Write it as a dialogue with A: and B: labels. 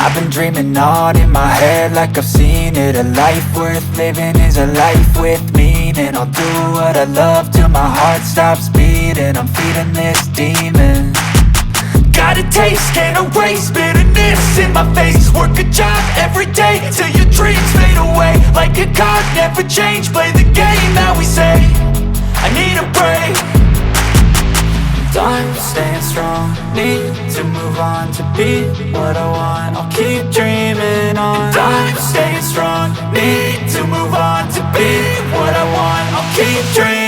A: I've been dreaming on in my head like I've seen it. A life worth living is a life with meaning. I'll do what I love till my heart stops beating. I'm feeding this demon. Got a taste, can't erase bitterness in my face. Work a job every day till your dreams fade away. Like a card, never change, play the game that we say. I need a break. I'm staying strong, need to move on to be what I want. I'll keep dreaming on. I'm staying strong, need to move on to be what I want. I'll keep dreaming.